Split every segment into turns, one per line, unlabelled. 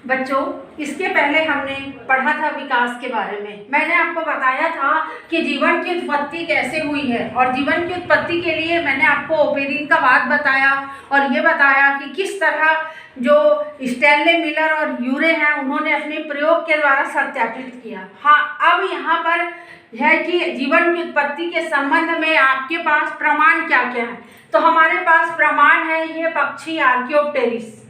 बच्चों, इसके पहले हमने पढ़ा था विकास के बारे में। मैंने आपको बताया था कि जीवन की उत्पत्ति कैसे हुई है, और जीवन की उत्पत्ति के लिए मैंने आपको ओपेरिन का बात बताया और ये बताया कि किस तरह जो स्टैनले मिलर और यूरे हैं उन्होंने अपने प्रयोग के द्वारा सत्यापित किया। हाँ, अब यहाँ पर है कि जीवन की उत्पत्ति के संबंध में आपके पास प्रमाण क्या क्या है। तो हमारे पास प्रमाण है ये पक्षी आर्कियोप्टेरिस।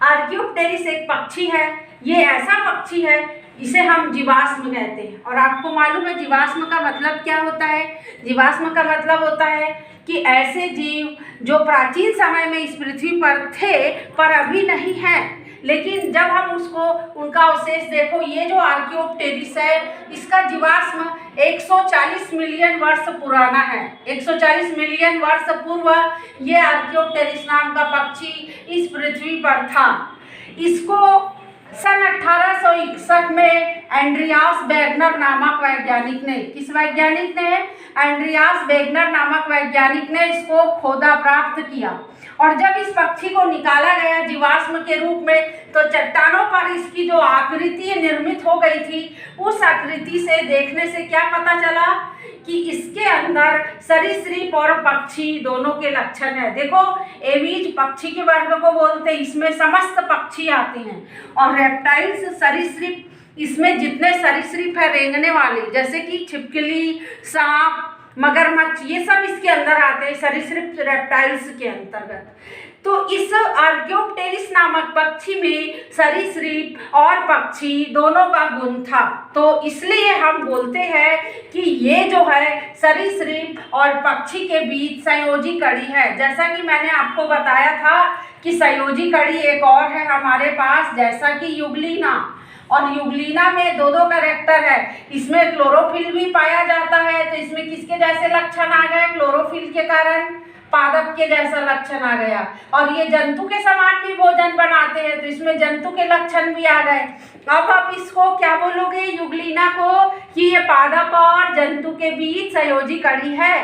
आर्कियोप्टेरिस एक पक्षी है। ये ऐसा पक्षी है, इसे हम जीवाश्म कहते हैं। और आपको मालूम है जीवाश्म का मतलब क्या होता है? जीवाश्म का मतलब होता है कि ऐसे जीव जो प्राचीन समय में इस पृथ्वी पर थे पर अभी नहीं है, लेकिन जब हम उनका अवशेष देखो, ये जो आर्कियोप्टेरिस है इसका जीवाश्म 140 मिलियन वर्ष पुराना है। 140 मिलियन वर्ष पूर्व ये आर्कियोप्टेरिस नाम का पक्षी इस पृथ्वी पर था। इसको सन 1861 में एंड्रियास वेगनर नामक वैज्ञानिक ने, किस वैज्ञानिक ने? एंड्रियास वेगनर नामक वैज्ञानिक ने इसको खोदा, प्राप्त किया। और जब इस पक्षी को निकाला गया जीवाश्म के रूप में, तो चट्टानों पर इसकी जो आकृति निर्मित हो गई थी, उस आकृति से देखने से क्या पता चला कि इसके अंदर सरीसृप और पक्षी दोनों के लक्षण है। देखो, एवीज पक्षी के वर्ग को बोलते हैं, इसमें समस्त पक्षी आते हैं। और रेप्टाइल्स सरीसृप, इसमें जितने सरीसृप है रेंगने वाले, जैसे कि छिपकली, सांप, मगरमच्छ, ये सब इसके अंदर आते हैं सरीसृप रेप्टाइल्स के अंतर्गत। तो इस आर्कियोप्टेरिस नामक पक्षी में सरीसृप और पक्षी दोनों का गुण था। तो इसलिए हम बोलते हैं कि ये जो है सरीसृप और पक्षी के बीच संयोजी कड़ी है। जैसा कि मैंने आपको बताया था कि संयोजी कड़ी एक और है हमारे पास, जैसा कि युगलीना। और युगलीना में दो कैरेक्टर है। इसमें क्लोरोफिल भी पाया जाता है। तो इसमें किसके जैसे लक्षण आ गए? क्लोरोफिल के कारण पादप के जैसा लक्षण आ गया। और ये जंतु के समान भी भोजन बनाते हैं, तो इसमें जंतु के लक्षण भी आ गए। अब आप इसको क्या बोलोगे युगलीना को? कि ये पादप और जंतु के बीच संयोजी कड़ी है।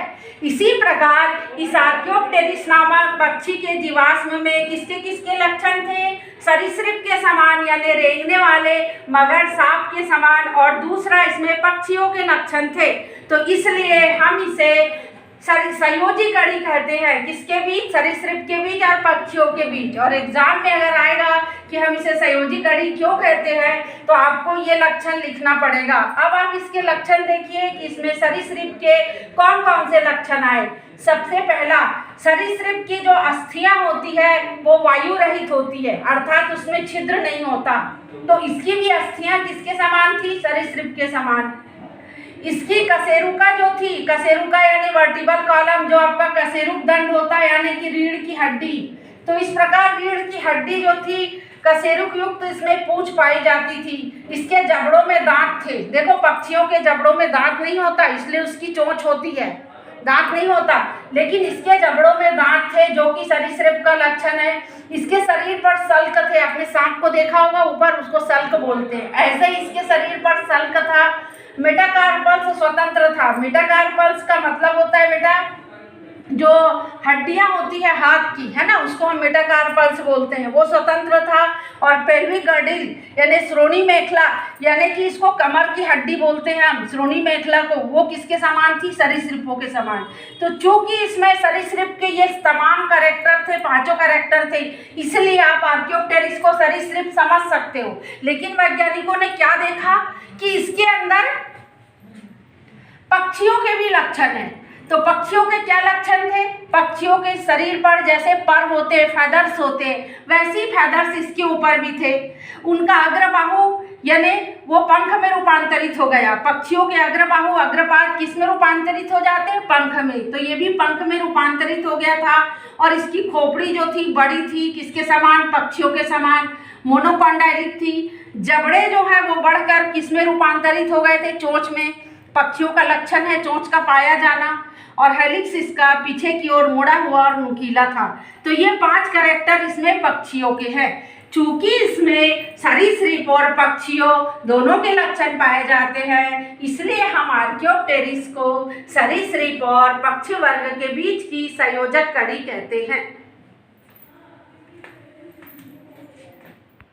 इसी प्रकार इस आर्कियोप्टेरिस नामक पक्षी के जीवाश्म में किसके किसके लक्षण थे? सरीसृप के समान यानी रेंगने वाले, मगर, सांप के समान, और दूसरा इसमें पक्षियों के लक्षण थे। तो इसलिए हम इसे संयोजी कड़ी कहते हैं। किसके बीच? सरीसृप के बीच और पक्षियों के बीच। और एग्जाम में अगर आएगा कि हम इसे संयोजी कड़ी क्यों कहते हैं, तो आपको ये लक्षण लिखना पड़ेगा। अब आप इसके लक्षण देखिए कि इसमें सरीसृप के कौन कौन से लक्षण आए। सबसे पहला, सरीसृप की जो अस्थियां होती है वो वायु रहित होती है, अर्थात उसमें छिद्र नहीं होता। तो इसकी भी अस्थियां किसके समान थी? सरीसृप के समान। इसकी कशेरुका जो थी, कशेरुका यानी वर्टिबल कॉलम, जो आपका कशेरुक दंड होता है यानी कि रीढ़ की हड्डी। तो इस प्रकार रीढ़ की हड्डी जो थी कशेरुक युक्त, इसमें पूंछ पाई जाती थी। इसके जबड़ों में दांत थे। देखो, पक्षियों के जबड़ों में दांत नहीं होता, इसलिए उसकी चोंच होती है, दांत नहीं होता, लेकिन इसके जबड़ों में दांत थे, जो कि सरीसृप का लक्षण है। इसके शरीर पर सल्क थे। आपने सांप को देखा होगा, ऊपर उसको सल्क बोलते हैं, ऐसे ही इसके शरीर पर सल्क था। मेटाकार्पल्स स्वतंत्र था। मेटाकार्पल्स का मतलब होता है बेटा, जो हड्डियां होती है हाथ की, है ना, उसको हम मेटाकार्पल्स बोलते हैं, वो स्वतंत्र था। और पेल्विक गर्डिल यानी श्रोणी मेखला, यानी कि इसको कमर की हड्डी बोलते हैं हम, श्रोणी मेखला को, वो किसके समान थी? सरीसृपों के समान। तो चूंकि इसमें सरीसृप के ये तमाम कैरेक्टर थे, पांचों कैरेक्टर थे, इसलिए आप आर्कियोप्टेरिस को सरीसृप समझ सकते हो। लेकिन वैज्ञानिकों ने क्या देखा कि इसके अंदर पक्षियों के भी लक्षण हैं। तो पक्षियों के क्या लक्षण थे? पक्षियों के शरीर पर जैसे पर होते, फेदर्स होते, वैसे ही फेदर्स इसके ऊपर भी थे। उनका अग्रबाहु यानी वो पंख में रूपांतरित हो गया। पक्षियों के अग्रबाहु, अग्रपाद किस में रूपांतरित हो जाते हैं? पंख में। तो ये भी पंख में रूपांतरित हो गया था। और इसकी खोपड़ी जो थी बड़ी थी, किसके समान? पक्षियों के समान, मोनोकॉन्डाइलिक थी। जबड़े जो है वो बढ़कर किस में रूपांतरित हो गए थे? चोंच में। पक्षियों का लक्षण है चोंच का पाया जाना। और हेलिक्स इसका पीछे की ओर मुड़ा हुआ और नुकीला था। तो ये 5 कैरेक्टर इसमें पक्षियों के हैं। चूंकि इसमें सरीसृप और पक्षियों दोनों के लक्षण पाए जाते हैं, इसलिए हम आर्कियोप्टेरिस को सरीसृप और पक्षी वर्ग के बीच की संयोजक कड़ी कहते हैं।